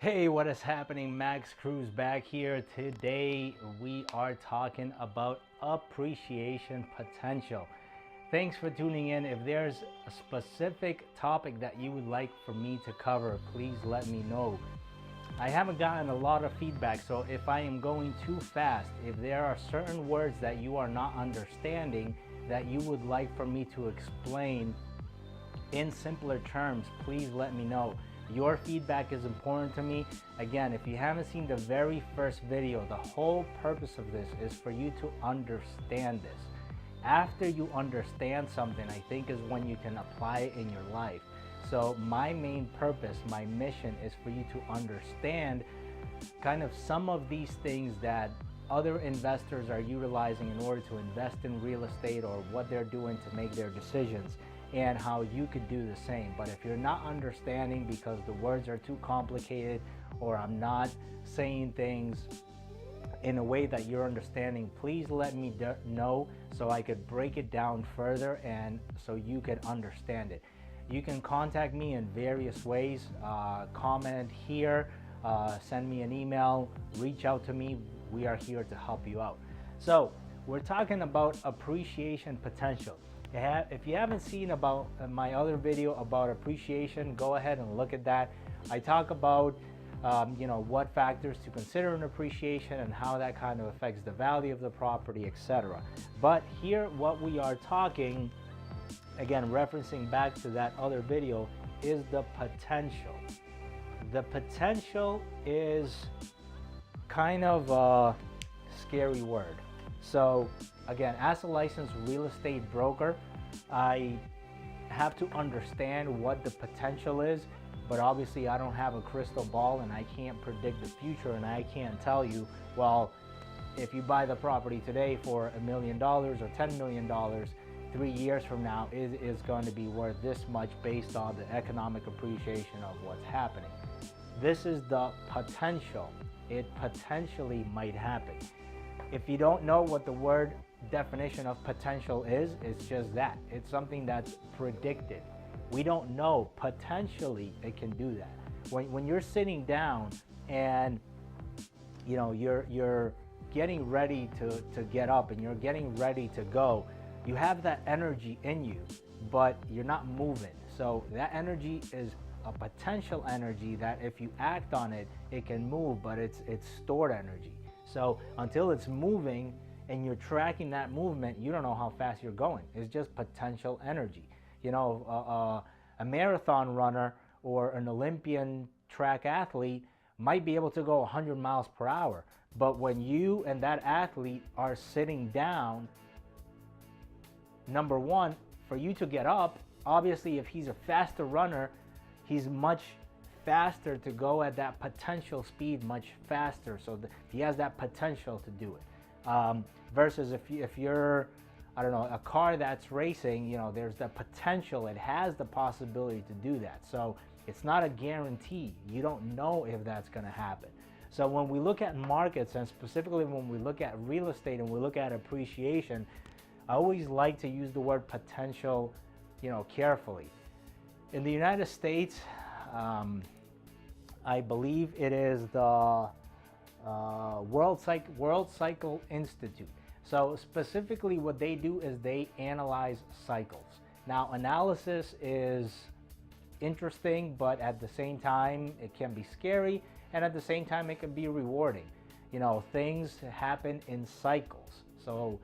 Hey, what is happening? Max Cruz back here. Today we are talking about appreciation potential. Thanks for tuning in. If there's a specific topic that you would like for me to cover, please let me know. I haven't gotten a lot of feedback, so if I am going too fast, if there are certain words that you are not understanding that you would like for me to explain in simpler terms, please let me know. Your feedback is important to me. Again, if you haven't seen the very first video, the whole purpose of this is for you to understand this. After you understand something, I think is when you can apply it in your life. So my main purpose, my mission is for you to understand kind of some of these things that other investors are utilizing in order to invest in real estate, or what they're doing to make their decisions, and how you could do the same. But if you're not understanding because the words are too complicated, or I'm not saying things in a way that you're understanding, please let me know so I could break it down further and so you can understand it. You can contact me in various ways. Comment here, send me an email, reach out to me. We are here to help you out. So we're talking about appreciation potential. If you haven't seen about my other video about appreciation, go ahead and look at that. I talk about what factors to consider in appreciation and how that kind of affects the value of the property, etc. But here, what we are talking, again, referencing back to that other video, is the potential. The potential is kind of a scary word. So again, as a licensed real estate broker, I have to understand what the potential is, but obviously I don't have a crystal ball and I can't predict the future, and I can't tell you, well, if you buy the property today for $1 million or $10 million, 3 years from now it is going to be worth this much based on the economic appreciation of what's happening. This is the potential. It potentially might happen. If you don't know what the word definition of potential is, it's just that. It's something that's predicted. We don't know. Potentially it can do that. When you're sitting down and you're getting ready to get up and you're getting ready to go, you have that energy in you, but you're not moving. So that energy is a potential energy that if you act on it, it can move, but it's stored energy. So until it's moving and you're tracking that movement, you don't know how fast you're going. It's just potential energy. A marathon runner or an Olympian track athlete might be able to go 100 miles per hour. But when you and that athlete are sitting down, number one, for you to get up, obviously if he's a faster runner, he's much faster to go at that potential speed much faster, so he has that potential to do it. Versus if you're, I don't know, a car that's racing, there's the potential, it has the possibility to do that. So it's not a guarantee. You don't know if that's going to happen. So when we look at markets, and specifically when we look at real estate and we look at appreciation, I always like to use the word potential, carefully. In the United States, I believe it is the World Cycle Institute. So specifically what they do is they analyze cycles. Now, analysis is interesting, but at the same time it can be scary, and at the same time it can be rewarding. Things happen in cycles. So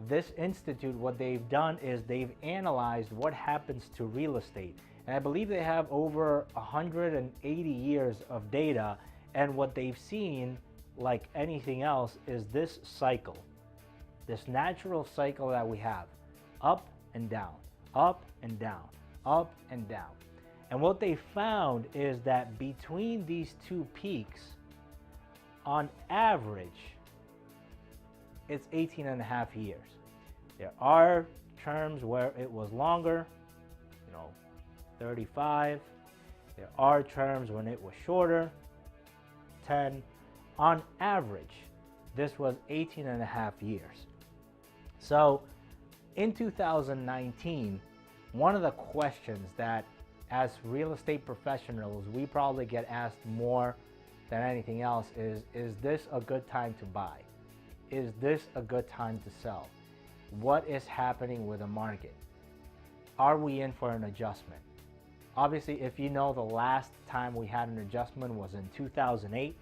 this institute, what they've done is they've analyzed what happens to real estate. And I believe they have over 180 years of data, and what they've seen, like anything else, is this cycle, this natural cycle that we have, up and down, up and down, up and down. And what they found is that between these two peaks, on average, it's 18 and a half years. There are terms where it was longer, 35. There are terms when it was shorter, 10. On average, this was 18 and a half years. So in 2019, one of the questions that as real estate professionals we probably get asked more than anything else is this a good time to buy? Is this a good time to sell? What is happening with the market? Are we in for an adjustment? Obviously, if you know, the last time we had an adjustment was in 2008.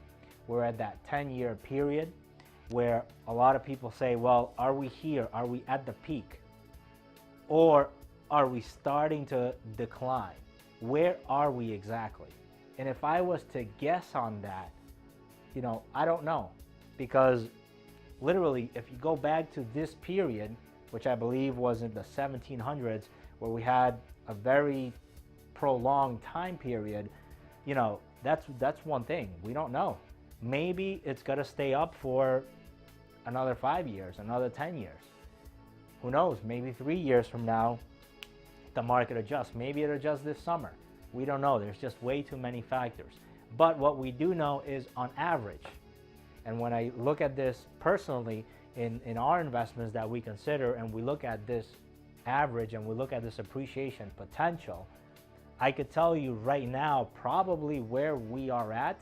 We're at that 10-year period where a lot of people say, well, are we here? Are we at the peak? Or are we starting to decline? Where are we exactly? And if I was to guess on that, I don't know. Because literally, if you go back to this period, which I believe was in the 1700s, where we had a very prolonged time period, that's one thing. We don't know. Maybe it's going to stay up for another 5 years, another 10 years. Who knows? Maybe 3 years from now, the market adjusts. Maybe it adjusts this summer. We don't know. There's just way too many factors. But what we do know is on average, and when I look at this personally in our investments that we consider, and we look at this average and we look at this appreciation potential, I could tell you right now probably where we are at.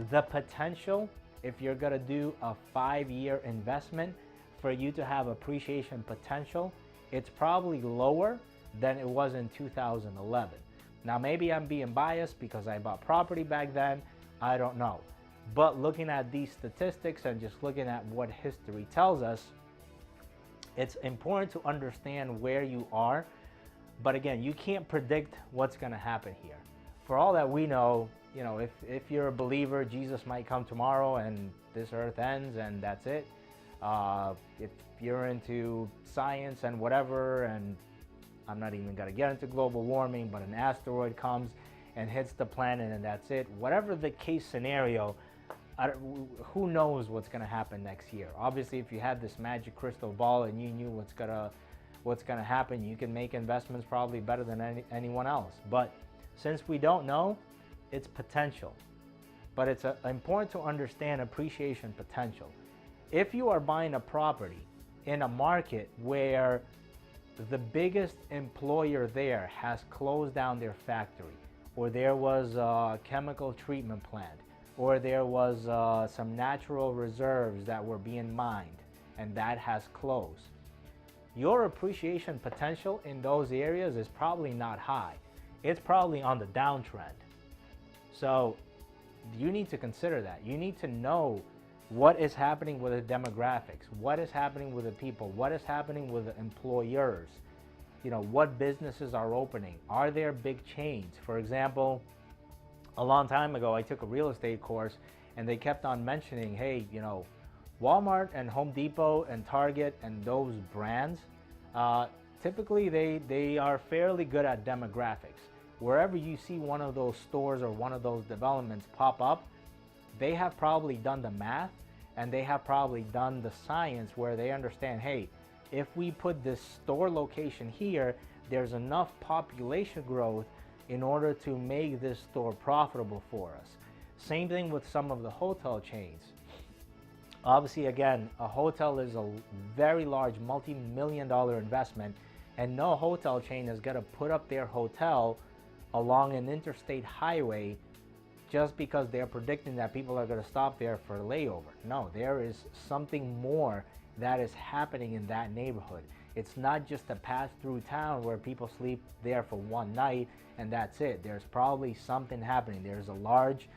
The potential, if you're going to do a 5-year investment, for you to have appreciation potential, it's probably lower than it was in 2011. Now, maybe I'm being biased because I bought property back then. I don't know. But looking at these statistics and just looking at what history tells us, it's important to understand where you are. But again, you can't predict what's going to happen here. For all that we know, if you're a believer, Jesus might come tomorrow and this earth ends and that's it. If you're into science and whatever, and I'm not even going to get into global warming, but an asteroid comes and hits the planet and that's it. Whatever the case scenario, who knows what's going to happen next year? Obviously, if you had this magic crystal ball and you knew what's going to happen, you can make investments probably better than anyone else. But since we don't know, it's potential. But it's important to understand appreciation potential. If you are buying a property in a market where the biggest employer there has closed down their factory, or there was a chemical treatment plant, or there was some natural reserves that were being mined and that has closed, your appreciation potential in those areas is probably not high. It's probably on the downtrend. So you need to consider that. You need to know what is happening with the demographics, what is happening with the people, what is happening with the employers, what businesses are opening. Are there big chains? For example, a long time ago, I took a real estate course and they kept on mentioning, hey, Walmart and Home Depot and Target and those brands, typically they are fairly good at demographics. Wherever you see one of those stores or one of those developments pop up, they have probably done the math and they have probably done the science where they understand, hey, if we put this store location here, there's enough population growth in order to make this store profitable for us. Same thing with some of the hotel chains. Obviously, again, a hotel is a very large multi-million-dollar investment, and no hotel chain is going to put up their hotel along an interstate highway just because they're predicting that people are going to stop there for a layover. No, there is something more that is happening in that neighborhood. It's not just a pass-through town where people sleep there for one night and that's it. There's probably something happening. There's a large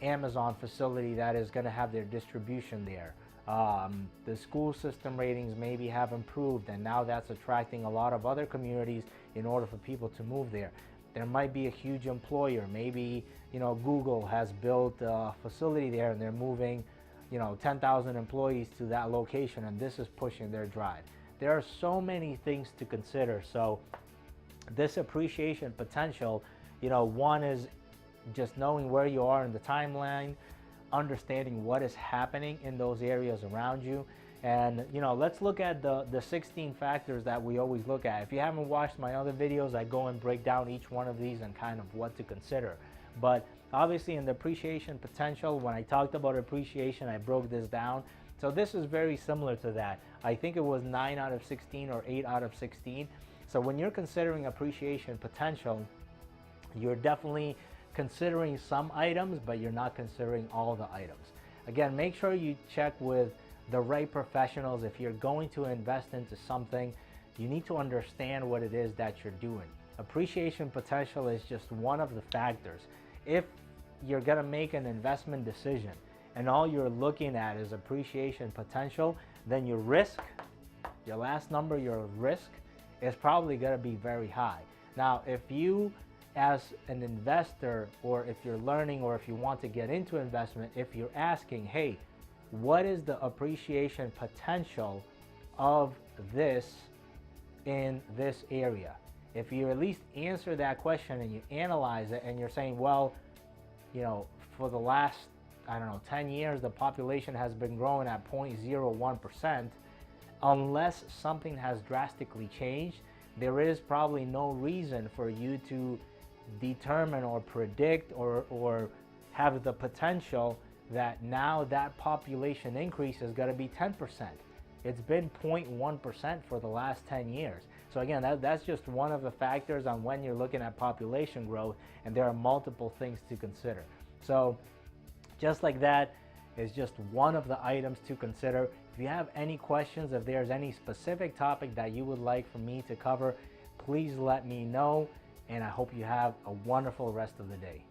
Amazon facility that is going to have their distribution there. The school system ratings maybe have improved, and now that's attracting a lot of other communities in order for people to move there. There might be a huge employer. Maybe, Google has built a facility there and they're moving, 10,000 employees to that location, and this is pushing their drive. There are so many things to consider. So this appreciation potential, one is just knowing where you are in the timeline, understanding what is happening in those areas around you. And let's look at the 16 factors that we always look at. If you haven't watched my other videos, I go and break down each one of these and kind of what to consider. But obviously in the appreciation potential, when I talked about appreciation, I broke this down. So this is very similar to that. I think it was 9 out of 16 or 8 out of 16. So when you're considering appreciation potential, you're definitely considering some items, but you're not considering all the items. Again, make sure you check with the right professionals. If you're going to invest into something, you need to understand what it is that you're doing. Appreciation potential is just one of the factors. If you're going to make an investment decision and all you're looking at is appreciation potential, then your risk, your last number, your risk, is probably going to be very high. Now, if you as an investor, or if you're learning, or if you want to get into investment, if you're asking, hey, what is the appreciation potential of this in this area? If you at least answer that question and you analyze it and you're saying, well, you know, for the last, I don't know, 10 years, the population has been growing at 0.01%, unless something has drastically changed, there is probably no reason for you to determine or predict or have the potential that now that population increase is going to be 10%. It's been 0.1% for the last 10 years. So again, that's just one of the factors on when you're looking at population growth, and there are multiple things to consider. So just like that is just one of the items to consider. If you have any questions, if there's any specific topic that you would like for me to cover, please let me know, and I hope you have a wonderful rest of the day.